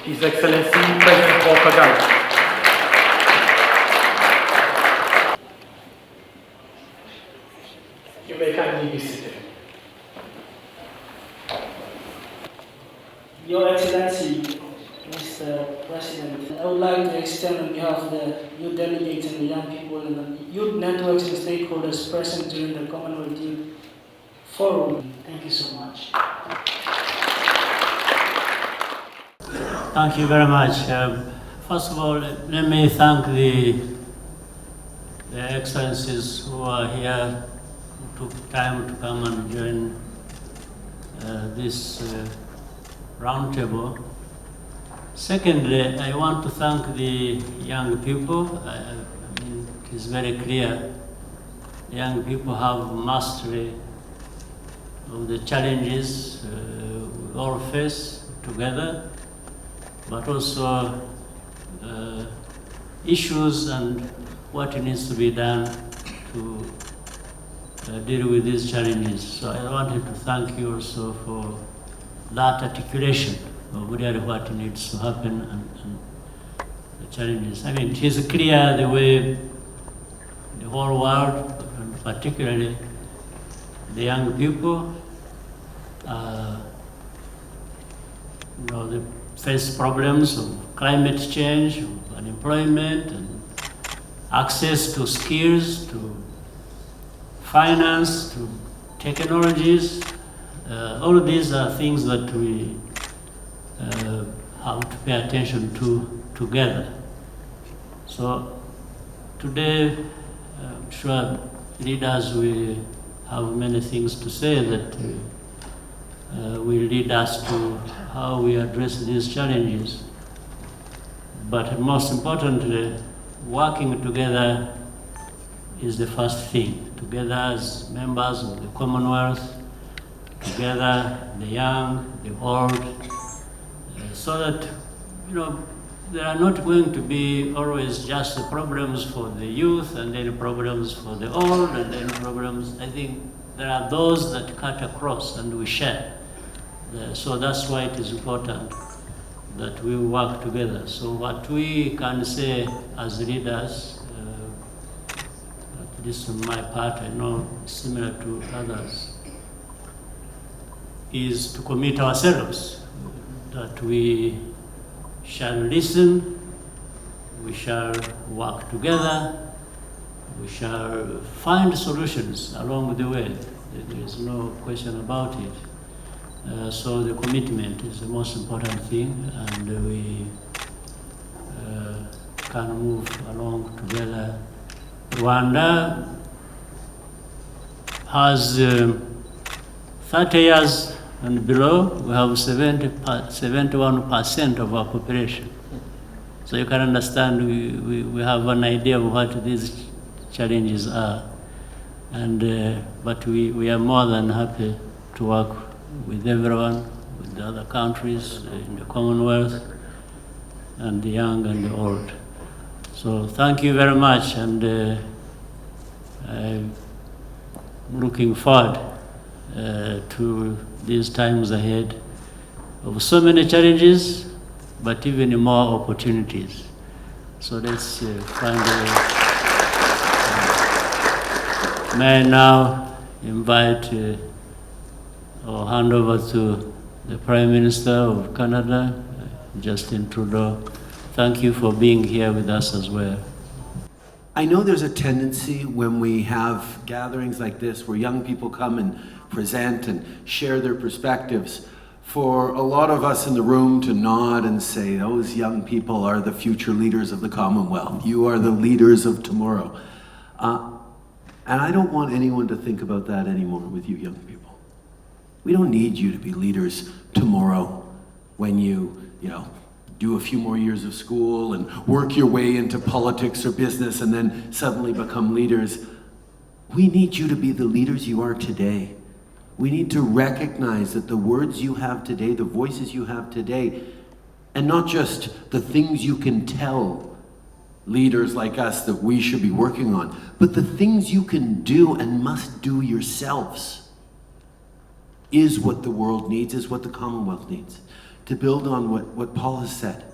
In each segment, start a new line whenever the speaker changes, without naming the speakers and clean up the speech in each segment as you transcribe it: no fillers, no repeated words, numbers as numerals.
His Excellency President Paul Kagame. You may kindly be seated.
Your Excellency, Mr. President, I would like to extend on behalf of the youth delegates and the young people and the youth networks and stakeholders present during the Commonwealth Youth Forum. Thank you so much.
Thank you very much. First of all, let me thank the Excellencies who are here, who took time to come and join this roundtable. Secondly, I want to thank the young people. I mean, it is very clear the young people have mastery of the challenges we all face together, but also issues and what needs to be done to deal with these challenges. So I wanted to thank you also for that articulation of really what needs to happen and the challenges. I mean, it is clear the way the whole world, and particularly the young people, they face problems of climate change, of unemployment, and access to skills, to finance, to technologies. All of these are things that we have to pay attention to together. So today, I'm sure leaders will have many things to say that will lead us to how we address these challenges. But most importantly, working together is the first thing. Together as members of the Commonwealth, together the young, the old, so that, there are not going to be always just the problems for the youth and then problems for the old and then problems. I think there are those that cut across and we share. So that's why it is important that we work together. So what we can say as leaders, at least on my part, I know similar to others, is to commit ourselves that we shall listen, we shall work together, we shall find solutions along the way. There is no question about it. So the commitment is the most important thing, and we can move along together. Rwanda has 30 years and below, we have 71% of our population. So you can understand we have an idea of what these challenges are. And, but we are more than happy to work with everyone, with the other countries in the Commonwealth, and the young and the old. So thank you very much, and I'm looking forward to these times ahead of so many challenges, but even more opportunities. So let's find a way. May I now invite or hand over to the Prime Minister of Canada, Justin Trudeau. Thank you for being here with us as well.
I know there's a tendency when we have gatherings like this where young people come and present and share their perspectives, for a lot of us in the room to nod and say, those young people are the future leaders of the Commonwealth. You are the leaders of tomorrow. And I don't want anyone to think about that anymore with you young people. We don't need you to be leaders tomorrow when you do a few more years of school and work your way into politics or business and then suddenly become leaders. We need you to be the leaders you are today. We need to recognize that the words you have today, the voices you have today, and not just the things you can tell leaders like us that we should be working on, but the things you can do and must do yourselves is what the world needs, is what the Commonwealth needs. to build on what Paul has said.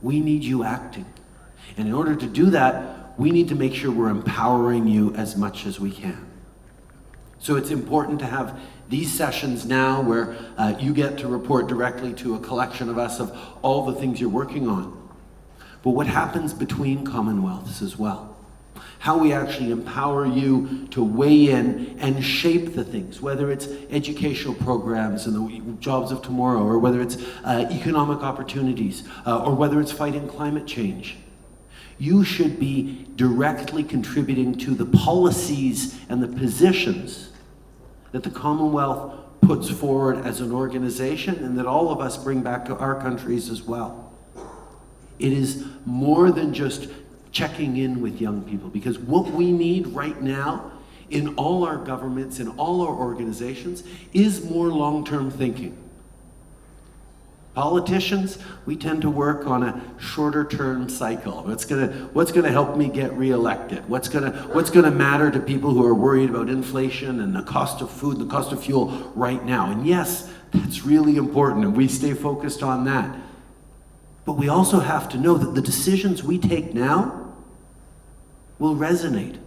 We need you acting. And in order to do that, we need to make sure we're empowering you as much as we can. So it's important to have these sessions now where you get to report directly to a collection of us of all the things you're working on. But what happens between Commonwealths as well? How we actually empower you to weigh in and shape the things, whether it's educational programs and the jobs of tomorrow, or whether it's economic opportunities, or whether it's fighting climate change. You should be directly contributing to the policies and the positions that the Commonwealth puts forward as an organization and that all of us bring back to our countries as well. It is more than just checking in with young people, because what we need right now in all our governments, in all our organizations, is more long-term thinking. Politicians, we tend to work on a shorter-term cycle. What's gonna help me get reelected? What's gonna matter to people who are worried about inflation and the cost of food, the cost of fuel right now? And yes, that's really important, and we stay focused on that. But we also have to know that the decisions we take now will resonate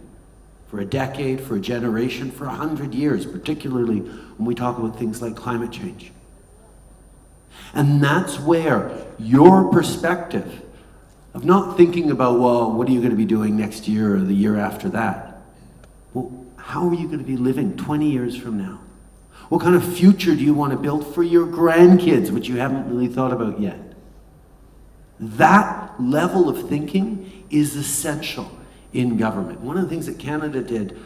for a decade, for a generation, for 100 years, particularly when we talk about things like climate change. And that's where your perspective of not thinking about, well, what are you going to be doing next year or the year after that? Well, how are you going to be living 20 years from now? What kind of future do you want to build for your grandkids, which you haven't really thought about yet? That level of thinking is essential in government. One of the things that Canada did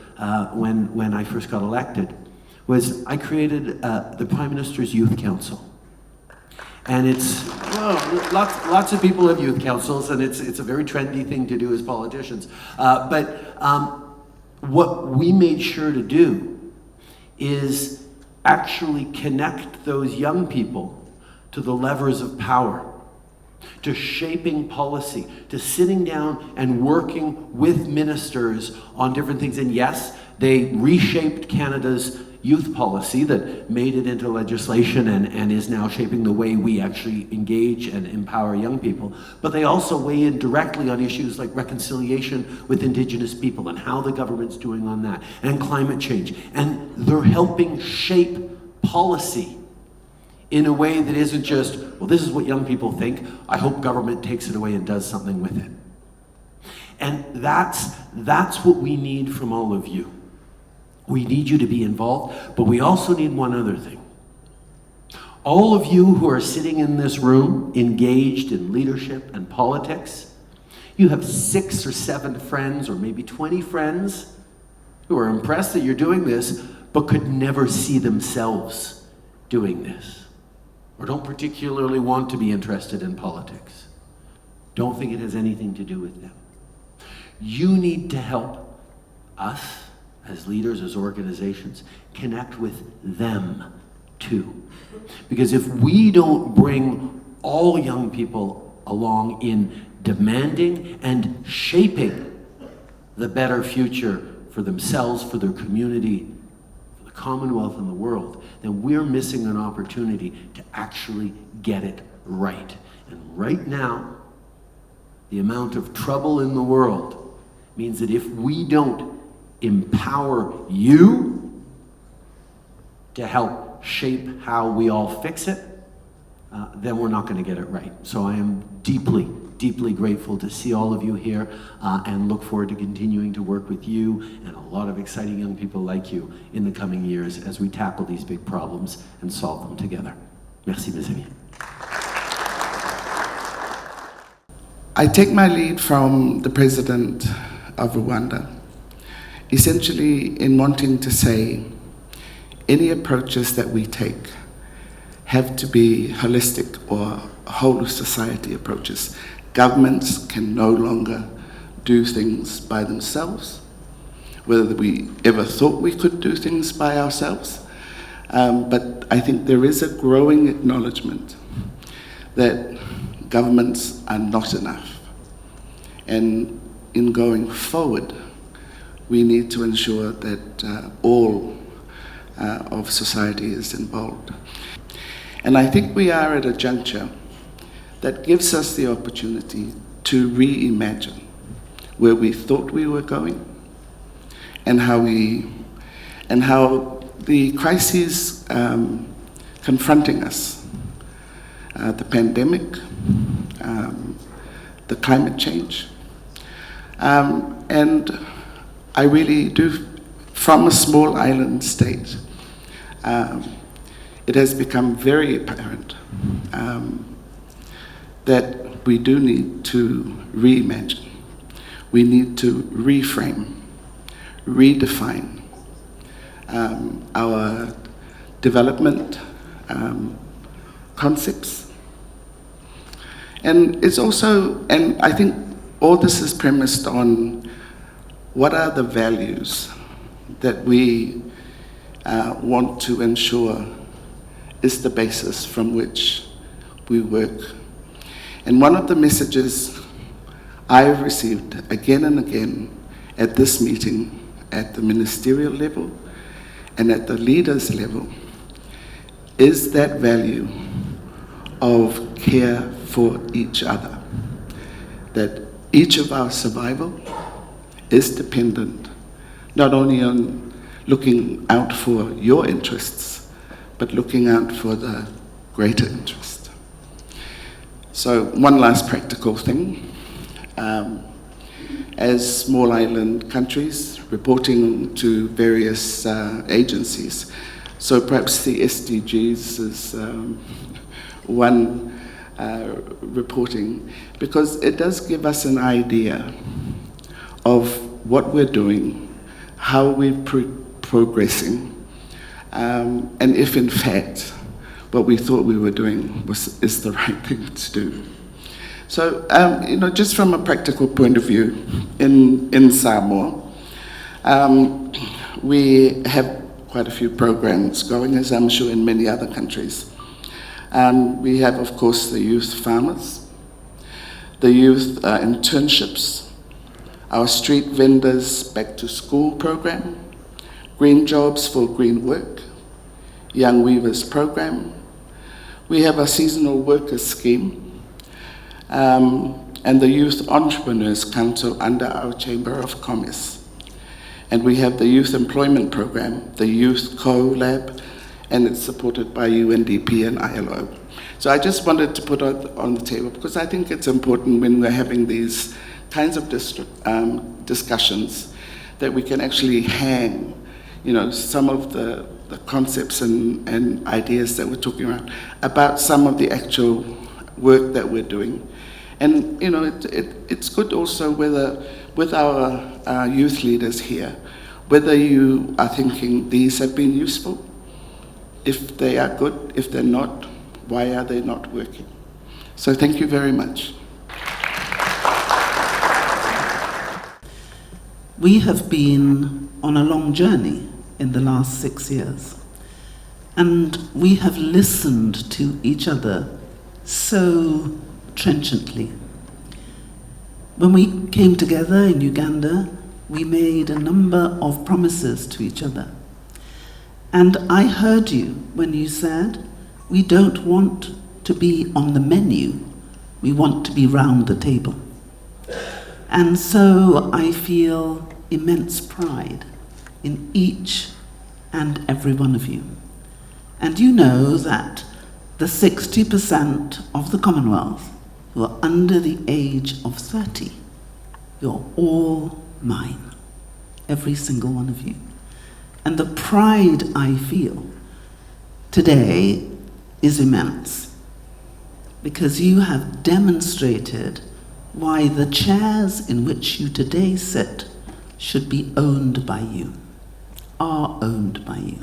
when I first got elected was I created the Prime Minister's Youth Council. And it's, well, lots of people have youth councils, and it's a very trendy thing to do as politicians. But what we made sure to do is actually connect those young people to the levers of power, to shaping policy, to sitting down and working with ministers on different things. And yes, they reshaped Canada's youth policy that made it into legislation and is now shaping the way we actually engage and empower young people. But they also weigh in directly on issues like reconciliation with Indigenous people and how the government's doing on that, and climate change. And they're helping shape policy in a way that isn't just, well, this is what young people think, I hope government takes it away and does something with it. And that's what we need from all of you. We need you to be involved, but we also need one other thing. All of you who are sitting in this room, engaged in leadership and politics, you have 6 or 7 friends, or maybe 20 friends, who are impressed that you're doing this, but could never see themselves doing this, or don't particularly want to be interested in politics. Don't think it has anything to do with them. You need to help us, as leaders, as organizations, connect with them too. Because if we don't bring all young people along in demanding and shaping the better future for themselves, for their community, for the Commonwealth and the world, then we're missing an opportunity to actually get it right. And right now, the amount of trouble in the world means that if we don't empower you to help shape how we all fix it, then we're not going to get it right. So I am deeply, deeply grateful to see all of you here and look forward to continuing to work with you and a lot of exciting young people like you in the coming years as we tackle these big problems and solve them together. Merci, mes amis.
I take my lead from the President of Rwanda, essentially in wanting to say any approaches that we take have to be holistic or whole of society approaches. Governments can no longer do things by themselves, whether we ever thought we could do things by ourselves. But I think there is a growing acknowledgement that governments are not enough. And in going forward, we need to ensure that all of society is involved. And I think we are at a juncture that gives us the opportunity to reimagine where we thought we were going and how the crises confronting us, the pandemic, the climate change, and I really do, from a small island state, it has become very apparent that we do need to reimagine. We need to reframe, redefine our development concepts. And it's also, and I think all this is premised on what are the values that we want to ensure is the basis from which we work. And one of the messages I've received again and again at this meeting, at the ministerial level and at the leaders level, is that value of care for each other. That each of our survival is dependent not only on looking out for your interests, but looking out for the greater interest. So one last practical thing. As small island countries reporting to various agencies, so perhaps the SDGs is one reporting, because it does give us an idea of what we're doing, how we're progressing, and if in fact what we thought we were doing is the right thing to do. So, just from a practical point of view, in Samoa, we have quite a few programs going, as I'm sure in many other countries. We have, of course, the youth farmers, the youth internships, our street vendors back to school program, green jobs for green work, young weavers program. We have a seasonal workers scheme, and the Youth Entrepreneurs Council under our Chamber of Commerce. And we have the Youth Employment Program, the Youth Co-Lab, and it's supported by UNDP and ILO. So I just wanted to put it on the table because I think it's important when we're having these kinds of discussions that we can actually hang, some of the concepts and ideas that we're talking about some of the actual work that we're doing. And it's good also with our youth leaders here, whether you are thinking these have been useful, if they are good, if they're not, why are they not working? So thank you very much.
We have been on a long journey in the last 6 years, and we have listened to each other so trenchantly. When we came together in Uganda, we made a number of promises to each other. And I heard you when you said, we don't want to be on the menu, we want to be round the table. And so I feel immense pride in each and every one of you. And you know that the 60% of the Commonwealth who are under the age of 30, you're all mine, every single one of you. And the pride I feel today is immense, because you have demonstrated why the chairs in which you today sit should be owned by you, are owned by you.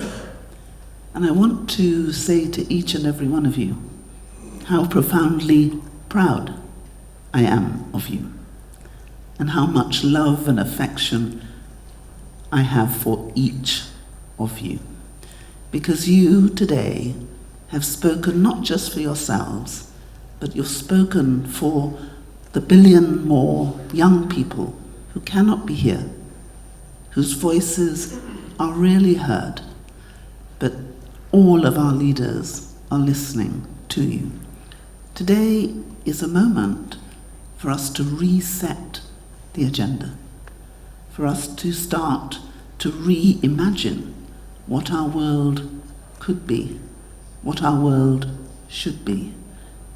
And I want to say to each and every one of you how profoundly proud I am of you, and how much love and affection I have for each of you. Because you today have spoken not just for yourselves, but you've spoken for the 1 billion more young people who cannot be here, whose voices are really heard, but all of our leaders are listening to you. Today is a moment for us to reset the agenda, for us to start to reimagine what our world could be, what our world should be.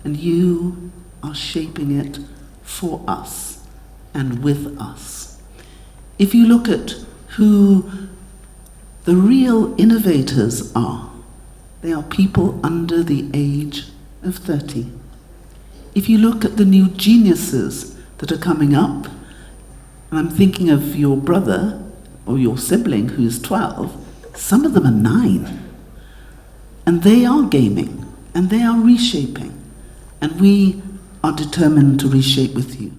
And you are shaping it for us and with us. If you look at who the real innovators are, they are people under the age of 30. If you look at the new geniuses that are coming up, and I'm thinking of your brother or your sibling who's 12, some of them are 9. And they are gaming, and they are reshaping. And we are determined to reshape with you.